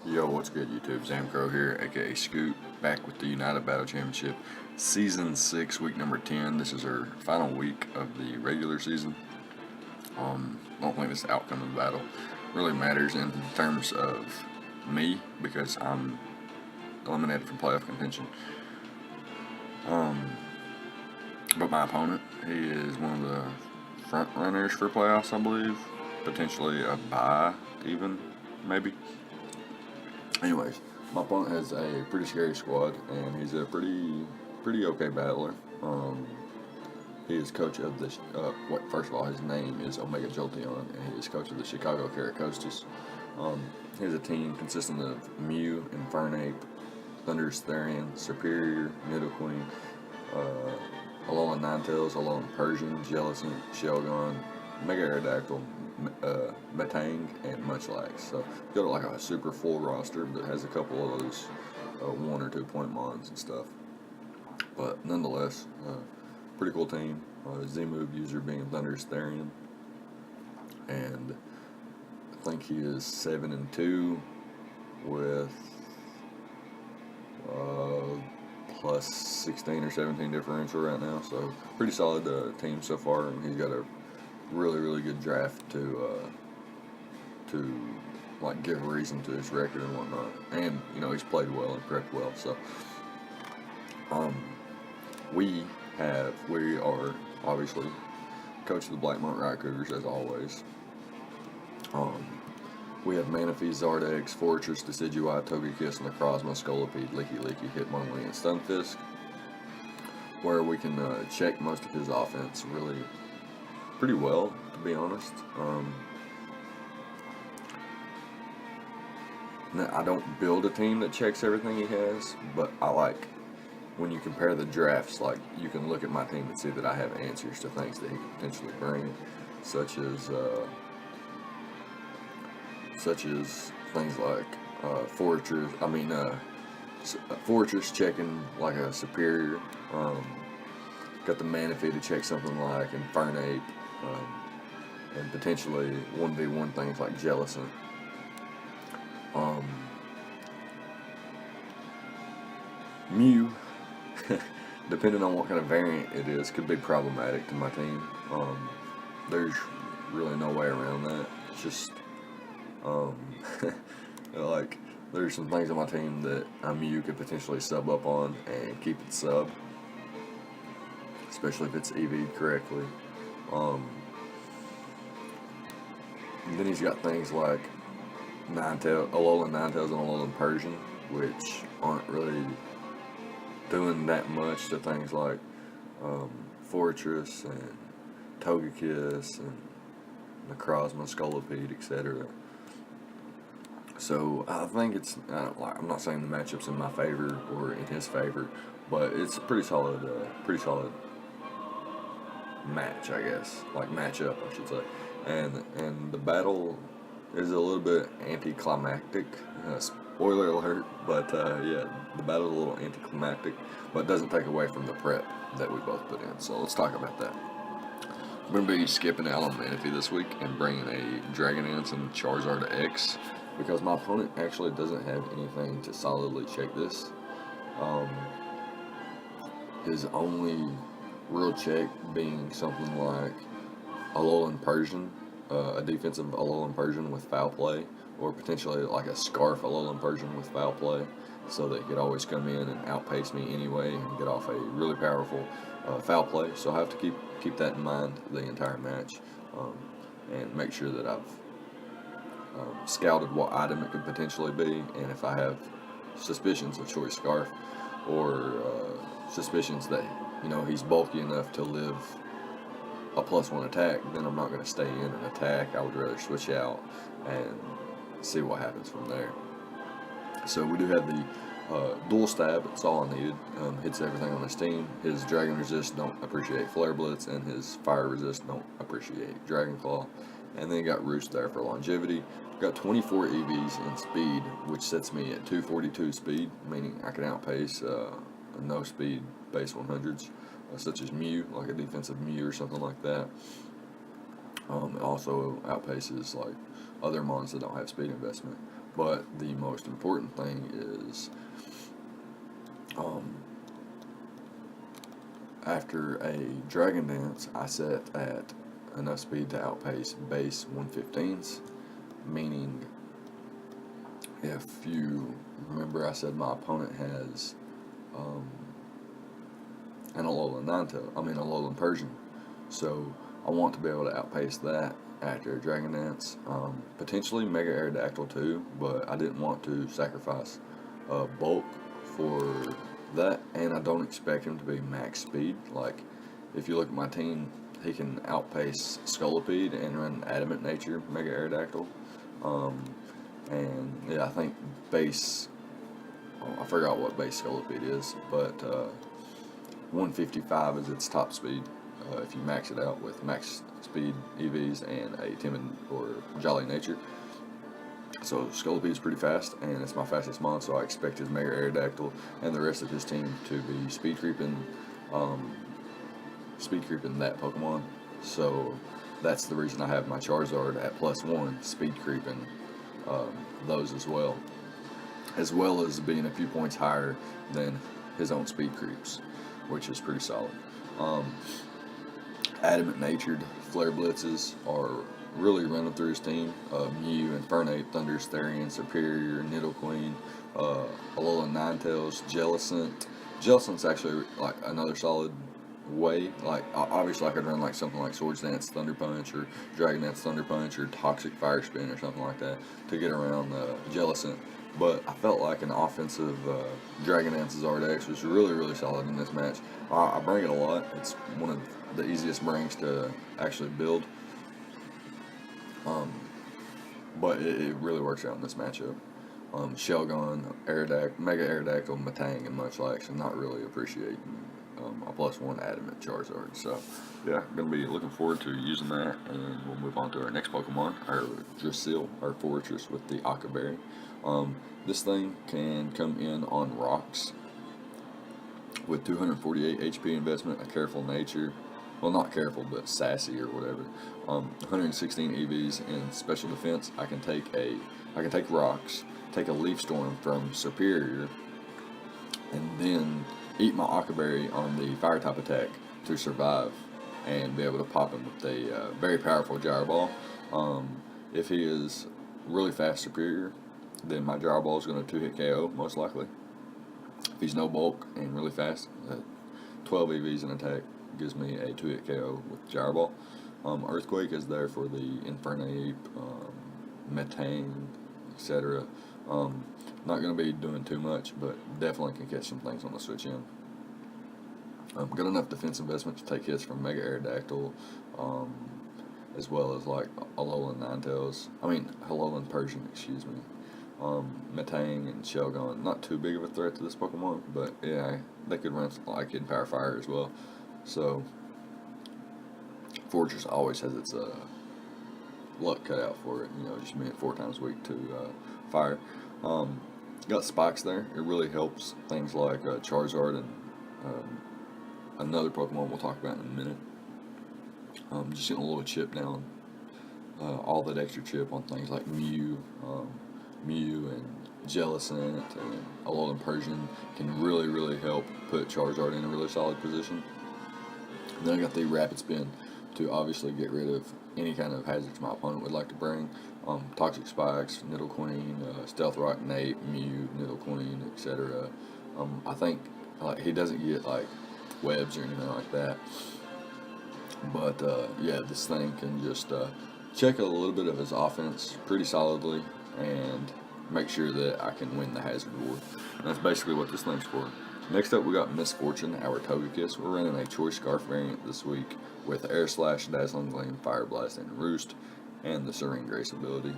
Yo, what's good, YouTube? Zamcrow here, aka Scoot, back with the United Battle Championship, Season 6, week number 10. This is our final week of the regular season. I don't think this outcome of the battle really matters in terms of me, because I'm eliminated from playoff contention. But my opponent, he is one of the front runners for playoffs, I believe. Potentially a bye, even, maybe. Anyways, my opponent has a pretty scary squad, and he's a pretty okay battler. He is coach of the, first of all, his name is Omega Jolteon, and he is coach of the Chicago Carracostas. He has a team consisting of Mew, Infernape, Thundurus, Therian, Superior, Nidoqueen, Alolan Ninetales, Alolan Persian, Jellicent, Shelgon, Mega Aerodactyl, Metang, and Munchlax. So got like a super full roster that has a couple of those 1 or 2 point mons and stuff. But nonetheless, pretty cool team. Z-move user being Thundurus Therian, and I think he is 7-2 with plus 16 or 17 differential right now. So pretty solid team so far, and he's got a really good draft to like give reason to his record and whatnot. And he's played well and prepped well. So we are obviously coach of the Blackmont Raikougars as always. We have Manaphy, Zardex, Fortress, Decidueye, Togekiss, Necrozma, Scolipede, Licky, Hitmonlee, and Stunfisk, where we can check most of his offense really pretty well, to be honest. I don't build a team that checks everything he has, but I like when you compare the drafts, like you can look at my team and see that I have answers to things that he could potentially bring, such as things like Fortress. Fortress checking like a Superior. Got the Manaphy to check something like Infernape, and potentially 1v1 things like Jellicent. Mew, depending on what kind of variant it is, could be problematic to my team. There's really no way around that. It's just like there's some things on my team that Mew could potentially sub up on and keep it sub, especially if it's EV'd correctly. Then he's got things like Alolan Ninetales and Alolan Persian, which aren't really doing that much to things like Fortress and Togekiss and Necrozma, Scolipede, etc. So I think I'm not saying the matchup's in my favor or in his favor, but it's a pretty solid match, I guess, like matchup, I should say. And the battle is a little bit anticlimactic. Spoiler alert, but yeah, the battle's a little anticlimactic, but doesn't take away from the prep that we both put in. So let's talk about that. I'm going to be skipping out on Manaphy this week and bringing a Dragonance and Charizard X, because my opponent actually doesn't have anything to solidly check this. His only real check being something like Alolan Persian, a defensive Alolan Persian with foul play, or potentially like a Scarf Alolan Persian with foul play, so that he could always come in and outpace me anyway and get off a really powerful foul play. So I have to keep that in mind the entire match, and make sure that I've scouted what item it could potentially be, and if I have suspicions of Choice Scarf, or suspicions that he's bulky enough to live a +1 attack, then I'm not going to stay in and attack. I would rather switch out and see what happens from there. So we do have the dual stab. It's all I needed. Hits everything on his team. His Dragon Resist don't appreciate Flare Blitz, and his Fire Resist don't appreciate Dragon Claw. And then you got Roost there for longevity. Got 24 EVs in speed, which sets me at 242 speed, meaning I can outpace no speed base 100s, such as Mew, like a defensive Mew or something like that. It also outpaces like other mons that don't have speed investment. But the most important thing is, after a Dragon Dance, I set at enough speed to outpace base 115s, meaning, if you remember, I said my opponent has an Alolan Persian. So I want to be able to outpace that after Dragon Dance. Potentially Mega Aerodactyl too, but I didn't want to sacrifice bulk for that, and I don't expect him to be max speed. Like, if you look at my team, he can outpace Scolipede and run Adamant Nature Mega Aerodactyl. And yeah, I think base, I forgot what base Scolipede is, but 155 is its top speed if you max it out with max speed EVs and a timid or jolly nature. So Scolipede is pretty fast, and it's my fastest mon, so I expect his Mega Aerodactyl and the rest of his team to be speed creeping that Pokemon. So that's the reason I have my Charizard at +1, speed creeping those as well as being a few points higher than his own speed creeps, which is pretty solid. Adamant natured Flare Blitzes are really running through his team. Mew, Infernape, Thundurus, Therian, Superior, Nidoqueen, Alolan Ninetales, Jellicent. Jellicent's actually like another solid way. Like, obviously I could run like something like Swords Dance Thunder Punch or Dragon Dance Thunder Punch or Toxic Fire Spin or something like that to get around Jellicent. But I felt like an offensive Dragon Dance Zardex was really, really solid in this match. I bring it a lot. It's one of the easiest brings to actually build. But it really works out in this matchup. Shelgon, Mega Aerodactyl, Matang, and Munchlax, I'm not really appreciating a +1 Adamant Charizard. So yeah, gonna be looking forward to using that, and we'll move on to our next Pokemon, our Drasil, our Fortress with the Aqua Berry. This thing can come in on rocks with 248 HP investment, a careful nature. Well, not careful, but sassy or whatever. 116 EVs in special defense. I can take rocks, take a Leaf Storm from Superior, and then eat my Aqua Berry on the fire type attack to survive and be able to pop him with a very powerful Gyro Ball. If he is really fast Superior, then my Gyro Ball is going to 2-hit KO most likely. If he's no bulk and really fast, 12 EVs in attack gives me a 2-hit KO with Gyro Ball. Earthquake is there for the Infernape, Metang, etc. Not going to be doing too much, but definitely can catch some things on the switch in. Got enough defense investment to take hits from Mega Aerodactyl, as well as like Alolan Persian, excuse me. Metang and Shelgon, not too big of a threat to this Pokemon, but yeah, they could run like in Power Fire as well. So Fortress always has its luck cut out for it, just being 4 times weak to fire. Got spikes there. It really helps things like Charizard and another Pokemon we'll talk about in a minute. Just getting a little chip down, all that extra chip on things like Mew and Jellicent and Alolan Persian can really, really help put Charizard in a really solid position. And then I got the Rapid Spin to obviously get rid of any kind of hazards my opponent would like to bring. Toxic Spikes, Nidoqueen, Stealth Rock, Nate, Mew, Nidoqueen, etc. I think he doesn't get like webs or anything like that. But yeah, this thing can just check a little bit of his offense pretty solidly and make sure that I can win the Hazard War. And that's basically what this thing's for. Next up, we got Misfortune, our Togekiss. We're running a Choice Scarf variant this week with Air Slash, Dazzling Gleam, Fire Blast, and Roost, and the Serene Grace ability.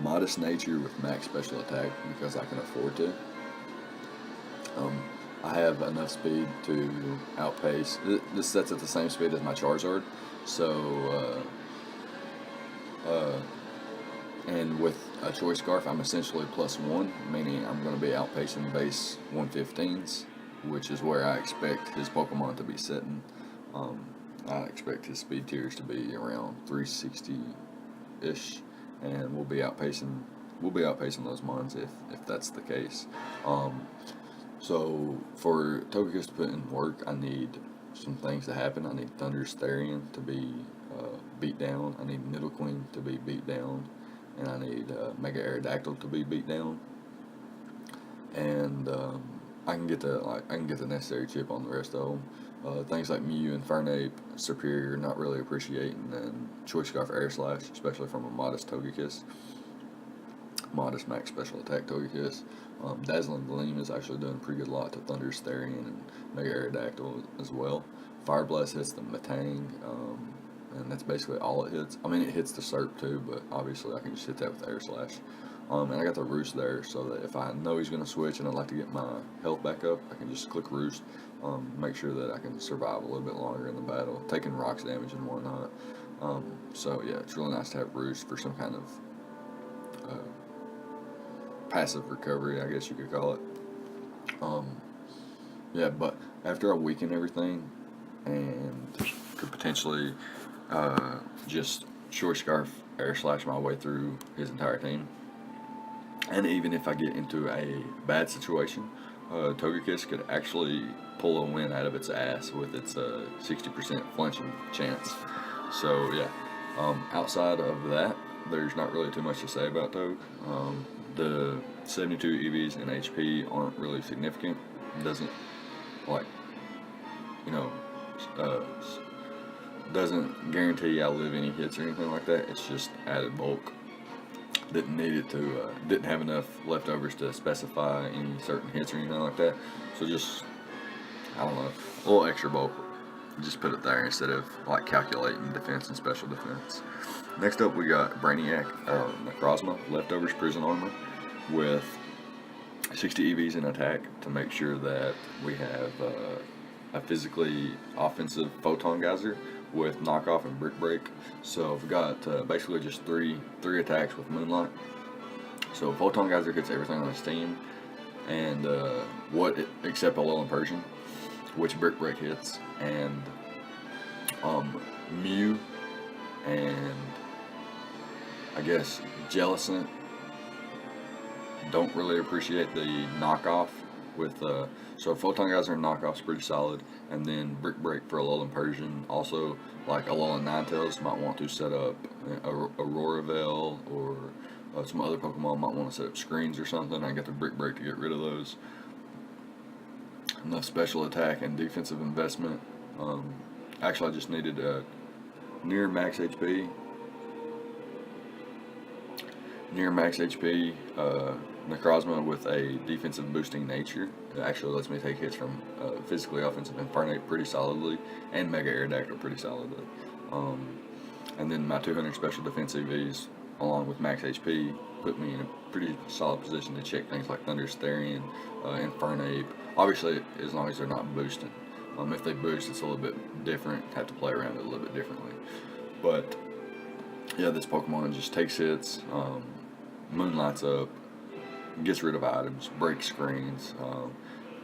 Modest Nature with max special attack because I can afford to. I have enough speed to outpace. This sets at the same speed as my Charizard, so and with a Choice Scarf, I'm essentially +1, meaning I'm going to be outpacing base 115s, which is where I expect his Pokemon to be sitting. I expect his speed tiers to be around 360-ish, and we'll be outpacing those mons if that's the case. So for Togekiss to put in work, I need some things to happen. I need Thundurus to be beat down. I need Nidoqueen to be beat down, and I need Mega Aerodactyl to be beat down. And I can get the necessary chip on the rest of them. Things like Mew and Fernape, Superior, not really appreciating, and Choice Scarf Air Slash, especially from a modest Togekiss. Modest max special attack Togekiss. Dazzling Gleam is actually doing a pretty good lot to Thundurus and Mega Aerodactyl as well. Fire Blast hits the Metang, and that's basically all it hits. I mean, it hits the Serp too, but obviously I can just hit that with Air Slash. And I got the Roost there, so that if I know he's going to switch and I'd like to get my health back up, I can just click Roost, make sure that I can survive a little bit longer in the battle, taking rocks damage and whatnot. So yeah, it's really nice to have Roost for some kind of passive recovery, I guess you could call it. Yeah, but after I weaken everything and could potentially just Short Scarf Air Slash my way through his entire team. And even if I get into a bad situation, Togekiss could actually pull a win out of its ass with its 60% flinching chance. So yeah, outside of that, there's not really too much to say about Toge. The 72 EVs and HP aren't really significant. It doesn't, like, you know, doesn't guarantee I'll live any hits or anything like that. It's just added bulk. Didn't have enough leftovers to specify any certain hits or anything like that. So just, I don't know, a little extra bulk. Just put it there instead of like calculating defense and special defense. Next up we got Brainiac, Necrozma, leftovers prison armor with 60 EVs in attack to make sure that we have a physically offensive Photon Geyser with knockoff and brick break. So we've got basically just three attacks with Moonlight. So Photon Geyser hits everything on his team, and except Alolan Persian, which brick break hits, and Mew, and I guess Jellicent don't really appreciate the knockoff with so Photon Geyser and knockoff's pretty solid, and then brick break for Alolan Persian. Also, like Alolan Ninetales might want to set up Aurora Veil, or some other Pokemon might want to set up screens or something. I got the brick break to get rid of those. Enough special attack and defensive investment. Actually, I just needed a near max HP Necrozma with a defensive boosting nature. It actually lets me take hits from physically offensive Infernape pretty solidly, and Mega Aerodactyl pretty solidly. And then my 200 special defense EVs along with max HP put me in a pretty solid position to check things like Thundurus, Infernape. Obviously, as long as they're not boosting. If they boost, it's a little bit different. Have to play around it a little bit differently. But yeah, this Pokemon just takes hits, moonlights up, gets rid of items, breaks screens.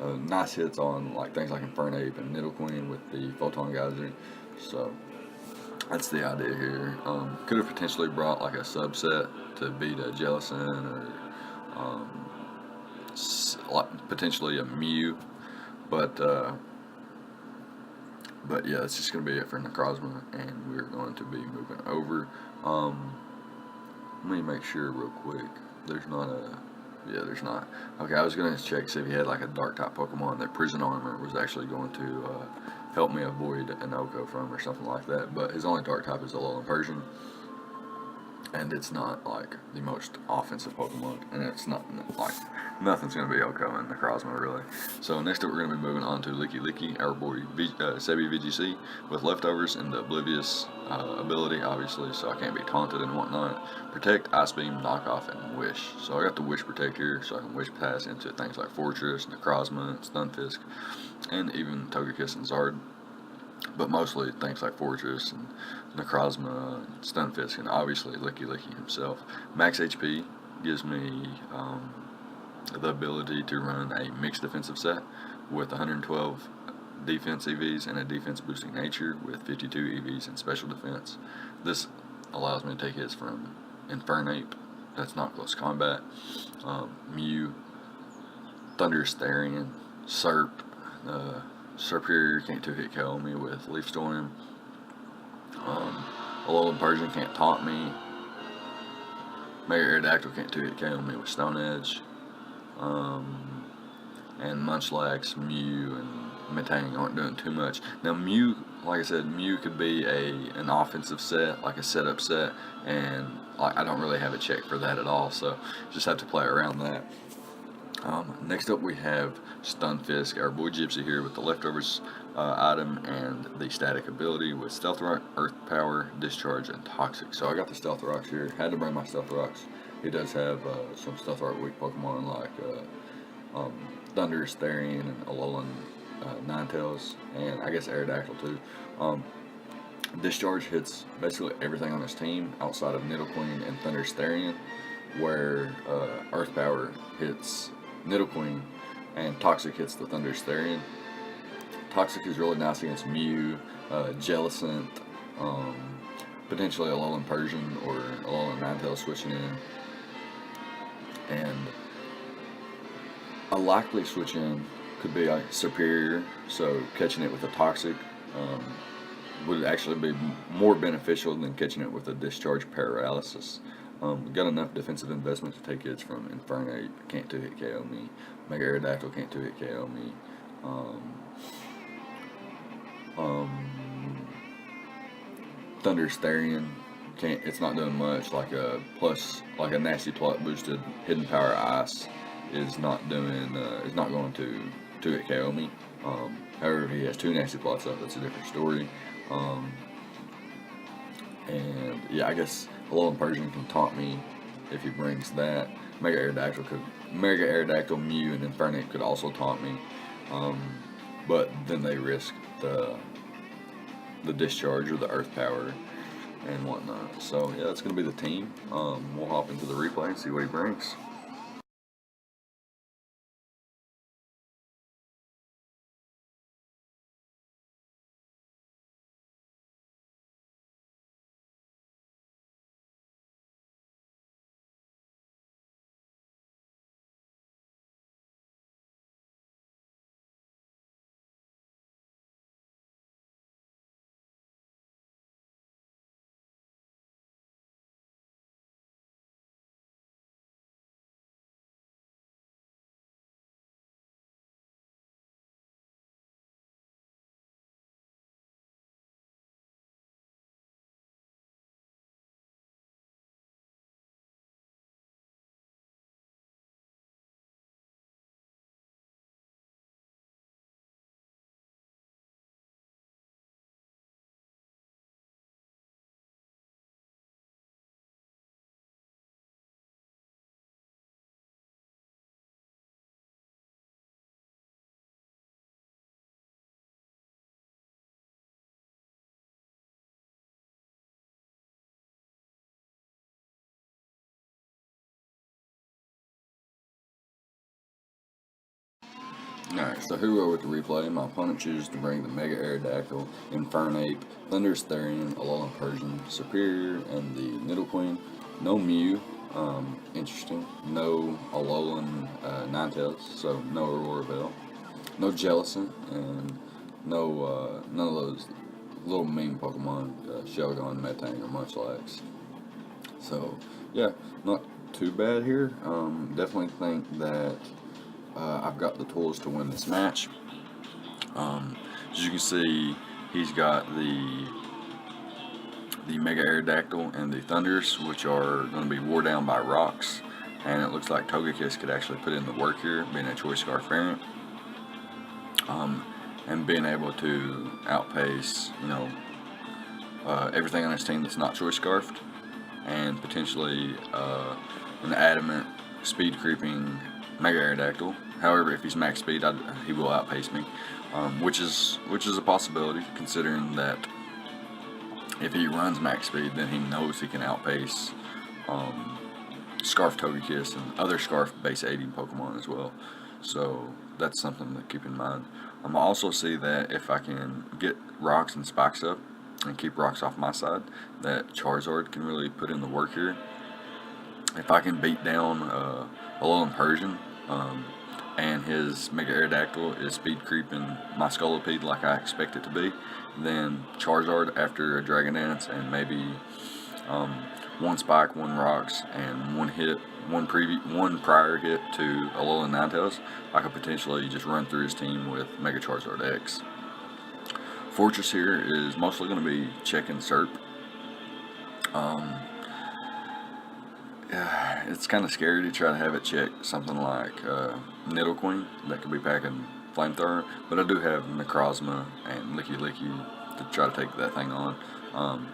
Nice hits on like things like Infernape and Nidoqueen with the Photon Geyser. So that's the idea here. Could have potentially brought like a subset to beat a Jellicent, or like potentially a Mew, but yeah, that's just going to be it for Necrozma, and we're going to be moving over. Let me make sure real quick. There's not. Okay, I was going to check see if he had like a dark type Pokemon that Prison Armor was actually going to help me avoid an Oko from, or something like that. But his only dark type is Alolan Persian, and it's not like the most offensive Pokemon, and it's not like nothing's going to be Oko in Necrozma really. So next up we're going to be moving on to Licky, our boy Sebi VGC, with leftovers and the Oblivious ability, obviously, so I can't be taunted and whatnot. Protect, Ice Beam, Knockoff, and Wish. So I got the Wish Protect here, so I can Wish Pass into things like Fortress, Necrozma, Stunfisk, and even Togekiss and Zard. But mostly things like Fortress and Necrozma, and Stunfisk, and obviously Licky himself. Max HP gives me the ability to run a mixed defensive set with 112 defense EVs and a defense boosting nature with 52 EVs and special defense. This allows me to take hits from Infernape, that's not close combat. Mew, Thundurus, Serp. Serperior can't 2-hit KO me with Leaf Storm. Alolan Persian can't taunt me. Mega Aerodactyl can't 2-hit KO me with Stone Edge. And Munchlax, Mew, and Metang aren't doing too much. Now Mew, like I said, Mew could be an offensive set, like a setup set, and I don't really have a check for that at all, so just have to play around that. Next up we have Stunfisk, our boy Gypsy here with the leftovers item and the static ability with Stealth Rock, Earth Power, Discharge, and Toxic. So I got the Stealth Rocks here. Had to bring my Stealth Rocks. He does have some Stealth Rock weak Pokemon like Thundurus, and Alolan Ninetales, and I guess Aerodactyl too. Discharge hits basically everything on his team outside of Nidoqueen and Thundurus, where Earth Power hits Nidoqueen and Toxic hits the Thundurus. Toxic is really nice against Mew, Jellicent, potentially Alolan Persian or Alolan Ninetales switching in, and a likely switch in could be like Superior, so catching it with a Toxic would actually be more beneficial than catching it with a Discharge Paralysis. Got enough defensive investment to take hits from Infernape, can't 2-hit KO me. Mega Aerodactyl can't 2-hit KO me. Thundurus can't. It's not doing much. Like a nasty plot boosted Hidden Power Ice is not doing. Is not going to 2-hit KO me. However, if he has 2 nasty plots up, that's a different story. And yeah, I guess Alolan Persian can taunt me if he brings that. Mega Aerodactyl, Mew, and Infernape could also taunt me. But then they risk the Discharge or the Earth Power and whatnot. So yeah, that's gonna be the team. We'll hop into the replay and see what he brings. Alright, so here we are with the replay. My opponent chooses to bring the Mega Aerodactyl, Infernape, Thundurus, Alolan Persian, Superior, and the Nidoqueen. No Mew, interesting. No Alolan Ninetales, so no Aurora Bell. No Jellicent, and no none of those little meme Pokemon, Shelgon, Metang, or Munchlax. So yeah, not too bad here. Definitely think that I've got the tools to win this match. As you can see, he's got the Mega Aerodactyl and the Thundurus, which are going to be wore down by rocks. And it looks like Togekiss could actually put in the work here, being a Choice Scarf variant. And being able to outpace, everything on his team that's not Choice Scarfed. And potentially an adamant, speed creeping Mega Aerodactyl. However, if he's max speed, he will outpace me, which is a possibility, considering that if he runs max speed, then he knows he can outpace Scarf Togekiss and other Scarf base 80 Pokemon as well. So that's something to keep in mind. I also see that if I can get rocks and spikes up and keep rocks off my side, that Charizard can really put in the work here. if I can beat down Alolan Persian, and his Mega Aerodactyl is speed creeping my Scolipede like I expect it to be, then Charizard after a Dragon Dance and maybe one Spike, one Rocks, and one prior hit to Alolan Ninetales, I could potentially just run through his team with Mega Charizard X. Fortress here is mostly going to be checking Serp. It's kind of scary to try to have it check something like Nidoqueen that could be packing Flamethrower, but I do have Necrozma and Licky to try to take that thing on.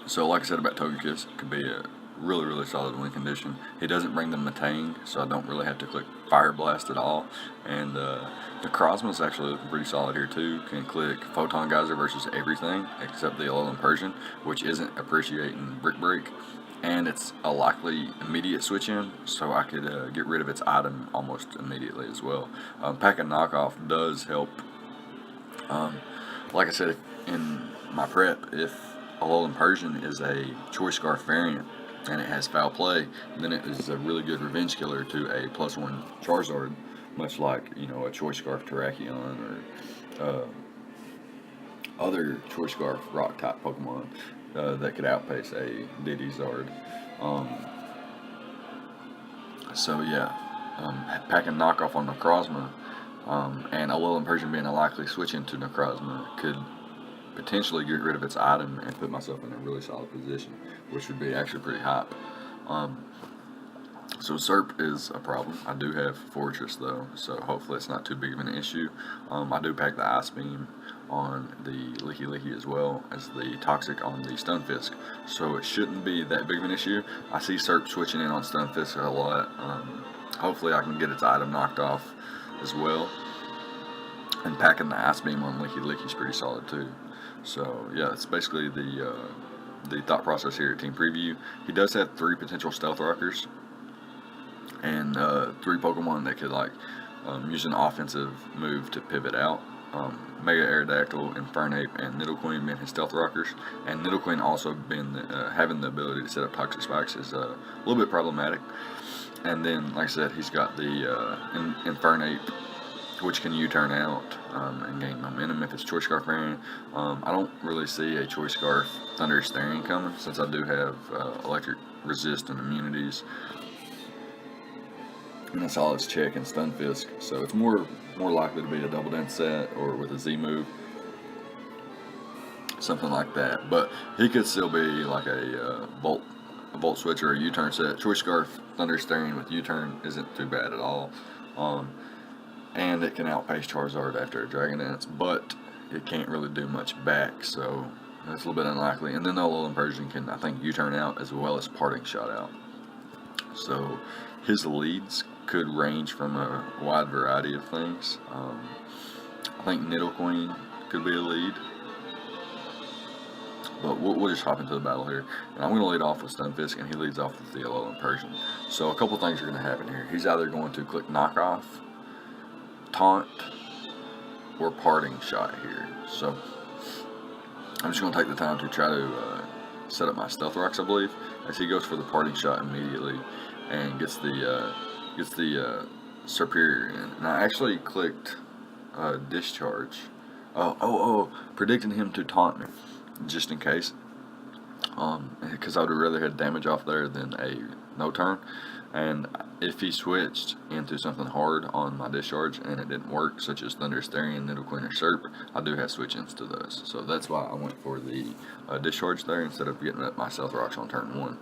So like I said about Togekiss, it could be a really solid win condition. He doesn't bring the Metang, so I don't really have to click Fire Blast at all. And Necrozma is actually looking pretty solid here too. Can click Photon Geyser versus everything except the Alolan Persian, which isn't appreciating Brick Break. And it's a likely immediate switch in, so I could get rid of its item almost immediately as well. Pack and Knockoff does help. Like I said in my prep, if Alolan Persian is a Choice Scarf variant and it has Foul Play, then it is a really good revenge killer to a +1 Charizard, much like, you know, a Choice Scarf Terrakion or other Choice Scarf Rock type Pokemon that could outpace a Diddy Zard. So yeah, packing Knockoff on Necrozma and Alolan Persian being a likely switch into Necrozma could potentially get rid of its item and put myself in a really solid position, which would be actually pretty hype. So Serp is a problem. I do have Fortress though, so hopefully it's not too big of an issue. I do pack the Ice Beam on the Licky as well as the Toxic on the Stunfisk, so it shouldn't be that big of an issue. I see Serp switching in on Stunfisk a lot. Hopefully I can get its item knocked off as well. And packing the Ice Beam on Licky is pretty solid too. So yeah, it's basically the thought process here at Team Preview. He does have 3 potential Stealth Rockers and 3 Pokemon that could use an offensive move to pivot out. Mega Aerodactyl, Infernape, and Nidoqueen being his Stealth Rockers, and Nidoqueen also being having the ability to set up Toxic Spikes is a little bit problematic. And then, like I said, he's got the Infernape, which can U-turn out and gain momentum if it's Choice Scarf variant. I don't really see a Choice Scarf Thundurus Therian coming, since I do have Electric Resist and immunities. And that's all it's check and Stunfisk, so it's more likely to be a Double Dance set or with a Z move, something like that. But he could still be like a Volt Switch or a U-turn set. Choice Scarf Thundurus Therian with U-turn isn't too bad at all. And it can outpace Charizard after a Dragon Dance, but it can't really do much back, so that's a little bit unlikely. And then the Alolan Persian can, I think, U-turn out as well as Parting Shot out. So his leads could range from a wide variety of things. I think Nidoqueen could be a lead, but we'll just hop into the battle here. And I'm going to lead off with Stunfisk, and he leads off with the Alolan Persian. So a couple things are going to happen here. He's either going to click Knockoff, Taunt, or Parting Shot here. So I'm just going to take the time to try to set up my Stealth Rocks, I believe, as he goes for the Parting Shot immediately and gets the Superior in. And I actually clicked Discharge. Predicting him to taunt me, just in case. Because I would have rather had damage off there than a no turn. And if he switched into something hard on my Discharge and it didn't work, such as Thundurus Therian, Nidoqueen, or Serp, I do have switch-ins to those. So that's why I went for the Discharge there instead of getting up my Stealth Rocks on turn 1.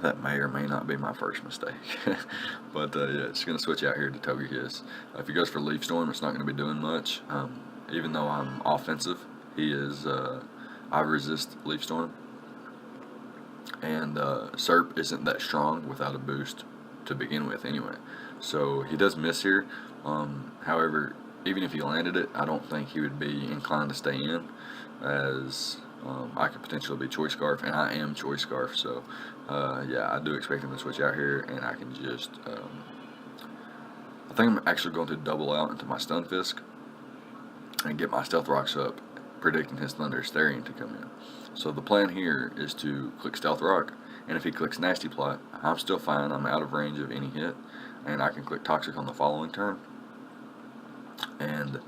That may or may not be my first mistake. But yeah, it's going to switch out here to Togekiss. If he goes for Leaf Storm, it's not going to be doing much. Even though I'm offensive, he is, I resist Leaf Storm. And Serp isn't that strong without a boost to begin with anyway. So he does miss here. However, even if he landed it, I don't think he would be inclined to stay in, as I could potentially be Choice Scarf, and I am Choice Scarf. So yeah, I do expect him to switch out here, and I can just I think I'm actually going to double out into my Stunfisk and get my Stealth Rocks up predicting his Thundurus Therian to come in. So the plan here is to click Stealth Rock, and if he clicks Nasty Plot, I'm still fine. I'm out of range of any hit, and I can click Toxic on the following turn. And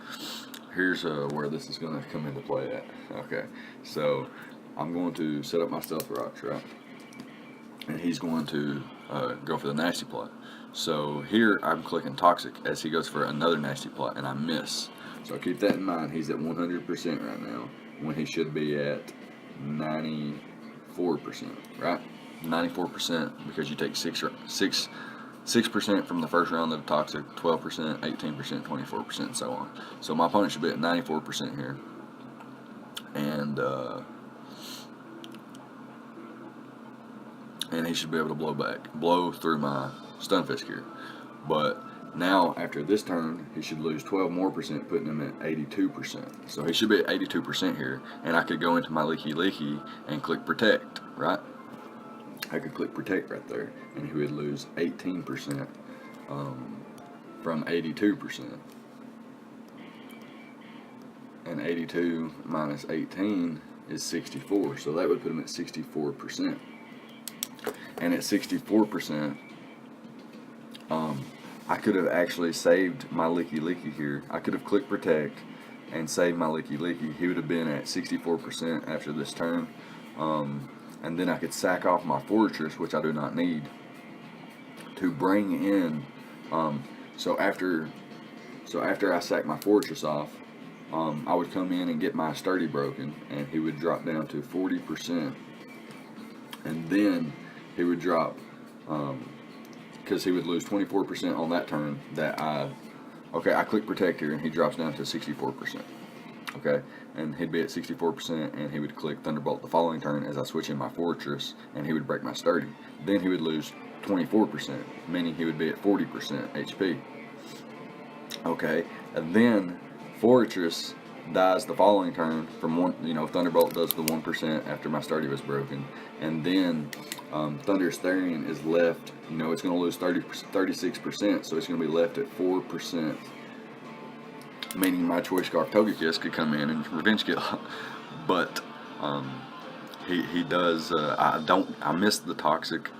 here's where this is going to come into play at. Okay, so I'm going to set up my Stealth Rocks, right? And he's going to go for the Nasty Plot. So here I'm clicking Toxic as he goes for another Nasty Plot, and I miss. So keep that in mind. He's at 100% right now when he should be at 94%, right? 94% because you take 6% from the first round of Toxic, 12%, 18%, 24%, and so on. So my opponent should be at 94% here. And he should be able to blow through my Stunfisk here. But now, after this turn, he should lose 12 more percent, putting him at 82%. So he should be at 82% here, and I could go into my Leaky Leaky and click Protect, right? I could click Protect right there, and he would lose 18% from 82%. And 82 minus 18 is 64, so that would put him at 64%. And at 64%, I could have actually saved my Leaky Leaky here. I could have clicked Protect and saved my Leaky Leaky. He would have been at 64% after this turn. And then I could sack off my Fortress, which I do not need, to bring in. So after I sack my Fortress off, I would come in and get my Sturdy broken, and he would drop down to 40%. And then he would drop, because he would lose 24% on that turn I click Protect here, and he drops down to 64%. Okay, and he'd be at 64%, and he would click Thunderbolt the following turn as I switch in my Fortress, and he would break my Sturdy. Then he would lose 24%, meaning he would be at 40% HP. Okay, and then Fortress dies the following turn from one. Thunderbolt does the 1% after my Sturdy was broken, and then Thundurus Therian is left. It's going to lose 36%, so it's going to be left at 4%. Meaning my Choice Scarf Togekiss could come in and revenge kill, but he does. I missed the Toxic,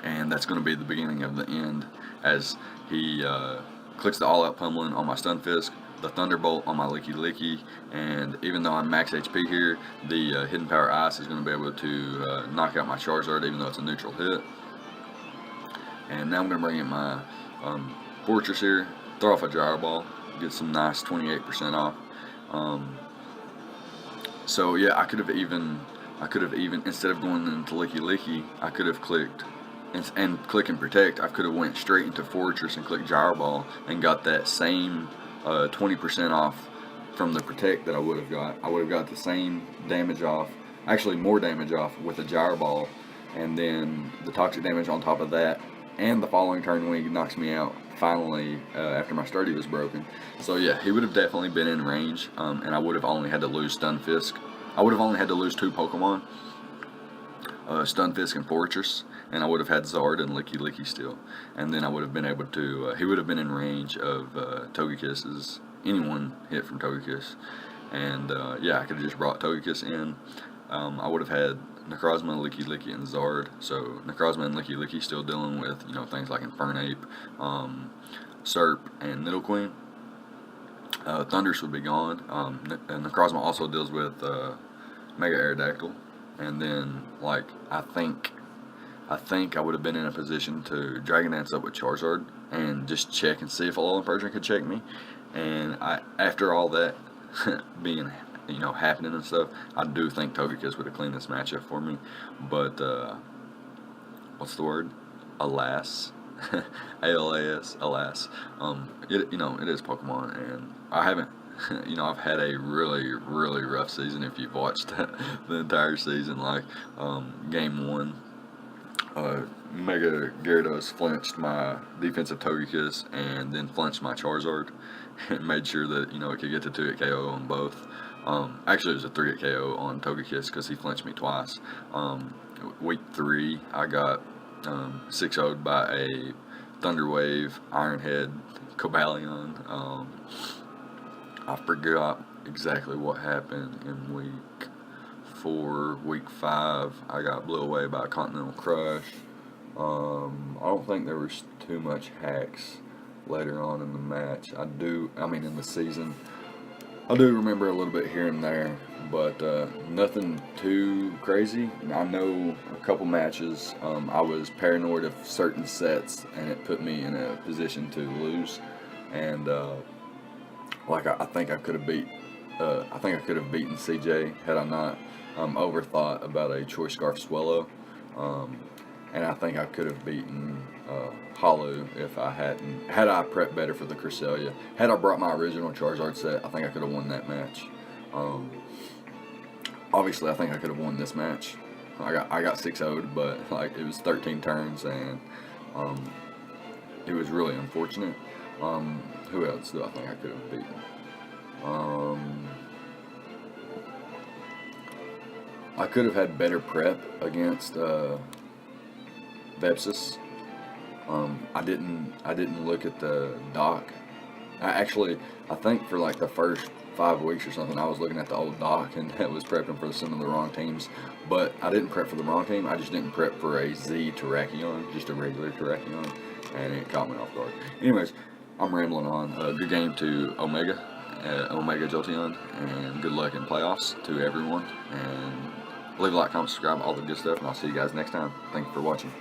and that's going to be the beginning of the end as he clicks the All Out Pummeling on my Stunfisk, the Thunderbolt on my Leaky Leaky, and even though I'm max HP here, the Hidden Power Ice is going to be able to knock out my Charizard, even though it's a neutral hit. And now I'm going to bring in my Fortress here, throw off a Gyro Ball, get some nice 28% off. So yeah, I could have even instead of going into Leaky Leaky, I could have clicked and click and Protect. I could have went straight into Fortress and clicked Gyro Ball and got that same 20% off from the Protect that I would have got. I would have got the same damage off, actually more damage off with a Gyro Ball, and then the Toxic damage on top of that, and the following turn when he knocks me out finally after my Sturdy was broken. So yeah, he would have definitely been in range, and I would have only had to lose Stunfisk. I would have only had to lose 2 Pokemon, Stunfisk and Fortress, and I would have had Zard and Leaky Leaky still. And then I would have been able to, he would have been in range of Togekiss's, anyone hit from Togekiss. And yeah, I could have just brought Togekiss in. I would have had Necrozma, Leaky Leaky, and Zard. So Necrozma and Leaky Leaky still dealing with, things like Infernape, Serp, and Nidoqueen. Thundurus would be gone. And Necrozma also deals with Mega Aerodactyl. And then, I think I would have been in a position to Dragon Dance up with Charizard and just check and see if Alolan Persian could check me. And after all that being, happening and stuff, I do think Togekiss would have cleaned this matchup for me. But what's the word? Alas, ALAS, alas. It is Pokemon, and I haven't. I've had a really, really rough season. If you've watched the entire season, game 1, Mega Gyarados flinched my defensive Togekiss and then flinched my Charizard and made sure that, it could get to 2-hit KO on both. Actually, it was a 3-hit KO on Togekiss because he flinched me twice. Week 3, I got 6-0'd by a Thunder Wave, Iron Head, Cobalion. I forgot exactly what happened in week 4. Week 5, I got blew away by a Continental Crush. I don't think there was too much hacks later on in the match. In the season. I do remember a little bit here and there, but nothing too crazy. I know a couple matches, I was paranoid of certain sets, and it put me in a position to lose. And I think I could have beaten CJ had I not overthought about a Choice Scarf Swallow. And I think I could have beaten Hollow if I had I prepped better for the Cresselia. Had I brought my original Charizard set, I think I could have won that match. Obviously, I think I could have won this match. I got 6-0'd, but it was 13 turns, and it was really unfortunate. Who else do I think I could have beaten? I could have had better prep against Vepsis. I didn't look at the doc. I think for the first 5 weeks or something, I was looking at the old doc and that was prepping for some of the wrong teams. But I didn't prep for the wrong team. I just didn't prep for a Z Terrakion, just a regular Terrakion, and it caught me off guard. Anyways, I'm rambling on. Good game to Omega Jolteon, and good luck in playoffs to everyone. And leave a like, comment, subscribe, all the good stuff, and I'll see you guys next time. Thank you for watching.